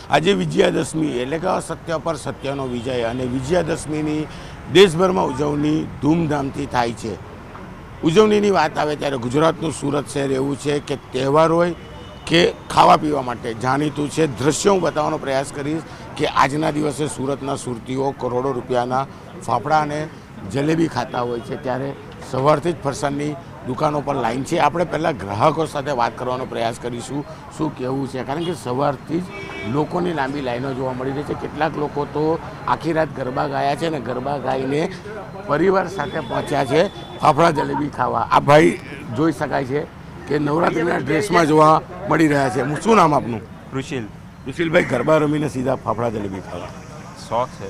આજે વિજયાદશમી એટલે કે અસત્ય પર સત્યનો વિજય અને વિજયાદશમીની દેશભરમાં ઉજવણી ધૂમધામથી થાય છે. ઉજવણીની વાત આવે ત્યારે ગુજરાતનું સુરત શહેર એવું છે કે તહેવાર હોય કે ખાવા પીવા માટે જાણીતું છે. દ્રશ્યો હું બતાવવાનો પ્રયાસ કરીશ કે આજના દિવસે સુરતના સુરતીઓ કરોડો રૂપિયાના ફાફડા અને જલેબી ખાતા હોય છે. ત્યારે સવારથી જ ફરસાણની દુકાનો પર લાઈન છે. આપણે પહેલાં ગ્રાહકો સાથે વાત કરવાનો પ્રયાસ કરીશું શું કહેવું છે, કારણ કે સવારથી જ લોકોની લાંબી લાઈનો જોવા મળી રહી છે. કેટલાક લોકો તો આખી રાત ગરબા ગાયા છે અને ગરબા ગાઈને પરિવાર સાથે પહોંચ્યા છે ફાફડા જલેબી ખાવા. આ ભાઈ જોઈ શકાય છે કે નવરાત્રિના ડ્રેસમાં જોવા મળી રહ્યા છે. શું નામ આપનું? ઋષિલભાઈ, ગરબા રમીને સીધા ફાફડા જલેબી ખાવા શોખ છે.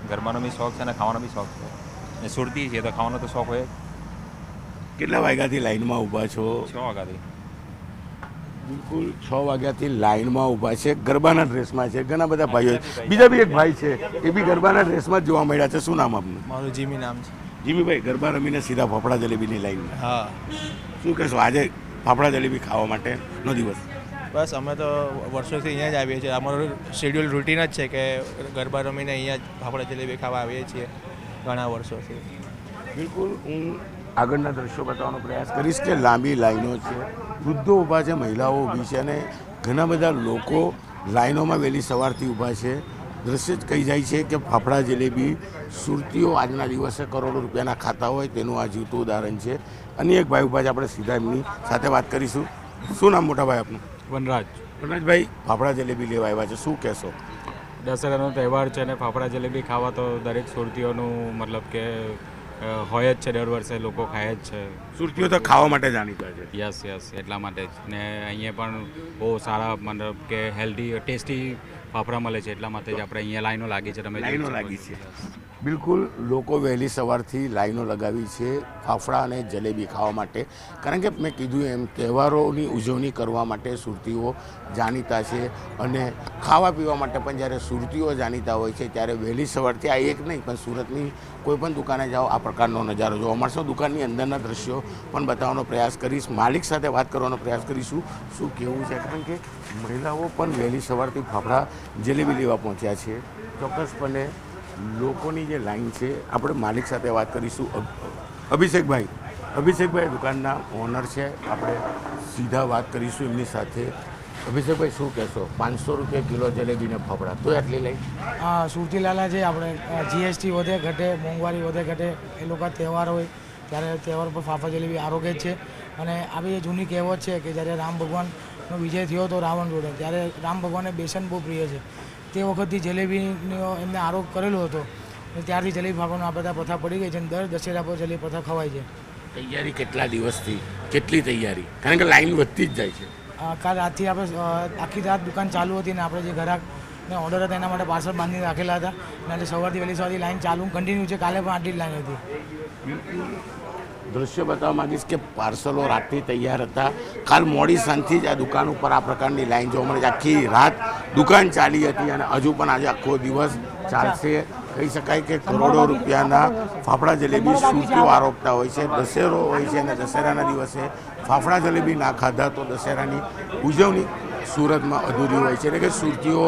ગરબાનો બી શોખ છે અને ખાવાનો બી શોખ છે. ને સુરતી છે તો ખાવાનો તો શોખ હોય. કેટલા વાગ્યાથી લાઈનમાં ઊભા છો? 6 વાગ્યાથી. બિલકુલ 6 વાગ્યાથી લાઈનમાં ઊભા છે. ગરબાના ડ્રેસમાં છે ઘણા બધા ભાઈઓ. બીજા બી એક ભાઈ છે એ બી ગરબાના ડ્રેસમાં જ જોવા મળ્યા છે. શું નામ આપનું? મારું જીમી નામ છે. જીમીભાઈ, ગરબા રમીને સીધા ફાફડા જલેબીની લાઈનમાં. હા. શું કહેશો આજે ફાફડા જલેબી ખાવા માટેનો દિવસ? બસ અમે તો વર્ષોથી અહીંયા જ આવીએ છીએ. અમારું શેડ્યુલ રૂટીન જ છે કે ગરબા રમીને અહીંયા જ ફાફડા જલેબી ખાવા આવીએ છીએ ઘણા વર્ષોથી. બિલકુલ હું આગળના દ્રશ્યો બતાવવાનો પ્રયાસ કરીશ કે લાંબી લાઈનો છે, વૃદ્ધો ઊભા છે, મહિલાઓ ઊભી છે અને ઘણા બધા લોકો લાઈનોમાં વહેલી સવારથી ઊભા છે. દ્રશ્ય જ કહી જાય છે કે ફાફડા જલેબી સુરતીઓ આજના દિવસે કરોડો રૂપિયાના ખાતા હોય તેનું આ જીવતું ઉદાહરણ છે. અને એક ભાઈ ઊભા છે, આપણે સીધા એમની સાથે વાત કરીશું. શું નામ મોટા ભાઈ આપનું? વનરાજ. વનરાજભાઈ, ફાફડા જલેબી લેવા આવ્યા છે, શું કહેશો? દશેરાનો તહેવાર છે ને ફાફડા જલેબી ખાવા તો દરેક સુરતીઓનું મતલબ કે હોય જ છે. દર વર્ષે લોકો ખાય જ છે. સુરતીઓ તો ખાવા માટે જાણીતા છે. યસ એટલા માટે જ. ને અહીંયા પણ બહુ સારા મતલબ કે હેલ્ધી ટેસ્ટી ફાફડા મળે છે. એટલા માટે જ આપણે અહીંયા લાઈનો લાગી છે. તમે લાઈનો લાગી છે. બિલકુલ લોકો વહેલી સવારથી લાઈનો લગાવી છે ફાફડા અને જલેબી ખાવા માટે, કારણ કે મેં કીધું એમ તહેવારોની ઉજવણી કરવા માટે સુરતીઓ જાણીતા છે અને ખાવા પીવા માટે પણ જ્યારે સુરતીઓ જાણીતા હોય છે ત્યારે વહેલી સવારથી આ એક નહીં પણ સુરતની કોઈ પણ દુકાને જાઓ આ પ્રકારનો નજારો જોવા મળશે. દુકાનની અંદરના દ્રશ્યો પણ બતાવવાનો પ્રયાસ કરીશ, માલિક સાથે વાત કરવાનો પ્રયાસ કરીશું શું કેવું છે, કારણ કે મહિલાઓ પણ વહેલી સવારથી ફાફડા જલેબી લેવા પહોંચ્યા છે. ચોક્કસપણે લોકોની જે લાઈન છે આપણે માલિક સાથે વાત કરીશું. અભિષેકભાઈ દુકાનના ઓનર છે, આપણે સીધા વાત કરીશું એમની સાથે. અભિષેકભાઈ, શું કહેશો? 500 રૂપિયા કિલો જલેબીને ફાફડા તો આટલી લઈ? હા, સુરતી લાલા છે. આપણે જીએસટી વધે ઘટે, મોંઘવારી વધે ઘટે, એ લોકો તહેવાર હોય ત્યારે તહેવાર પર ફાફડા જલેબી આરોગ્ય જ છે. અને આવી જૂની કહેવત છે કે જ્યારે રામ ભગવાનનો વિજય થયો હતો રાવણ જોડે, ત્યારે રામ ભગવાનને બેસન બહુ પ્રિય છે. તે વખતથી જલેબીનો એમને આરોપ કરેલો હતો અને ત્યારથી જલેબી ફાફડાનો આ બધા પ્રથા પડી ગઈ છે અને દર દશેરા પર જલેબી પ્રથા ખવાય છે. તૈયારી કેટલા દિવસથી? કેટલી તૈયારી? કારણ કે લાઈન વધતી જ જાય છે. કાલ રાતથી આપણે આખી રાત દુકાન ચાલુ હતી ને આપણે જે ગ્રાહકને ઓર્ડર હતા એના માટે પાર્સલ બાંધીને રાખેલા હતા અને આજે સવારથી વહેલી સવારથી લાઈન ચાલુ કન્ટિન્યુ છે. કાલે પણ આટલી જ લાઈન હતી. દ્રશ્ય બતાવવા માંગીશ કે પાર્સલો રાતથી તૈયાર હતા. કાલ મોડી સાંજથી જ આ દુકાન ઉપર આ પ્રકારની લાઈન જોવા મળે છે. આખી રાત દુકાન ચાલી હતી અને હજુ પણ આજે આખો દિવસ ચાલશે. કહી શકાય કે કરોડો રૂપિયાના ફાફડા જલેબી સુરતીઓ આરોપતા હોય છે. દશેરો હોય છે અને દશેરાના દિવસે ફાફડા જલેબી ના ખાધા તો દશેરાની ઉજવણી સુરતમાં અધૂરી હોય છે. એટલે કે સુરતીઓ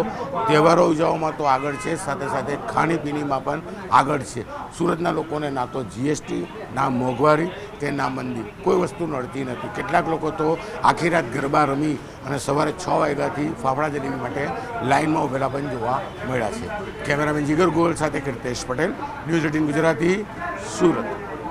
તહેવારો ઉજવવામાં તો આગળ છે, સાથે સાથે ખાણીપીણીમાં પણ આગળ છે. સુરતના લોકોને ના તો જીએસટી, ના મોંઘવારી કે ના મંદી, કોઈ વસ્તુ નડતી નથી. કેટલાક લોકો તો આખી રાત ગરબા રમી અને સવારે 6 વાગ્યાથી ફાફડા જલેબી માટે લાઇનમાં ઊભેલા પણ જોવા મળ્યા છે. કેમેરામેન જીગર ગોલ સાથે કીર્તેશ પટેલ, ન્યૂઝ 18 ગુજરાતી, સુરત.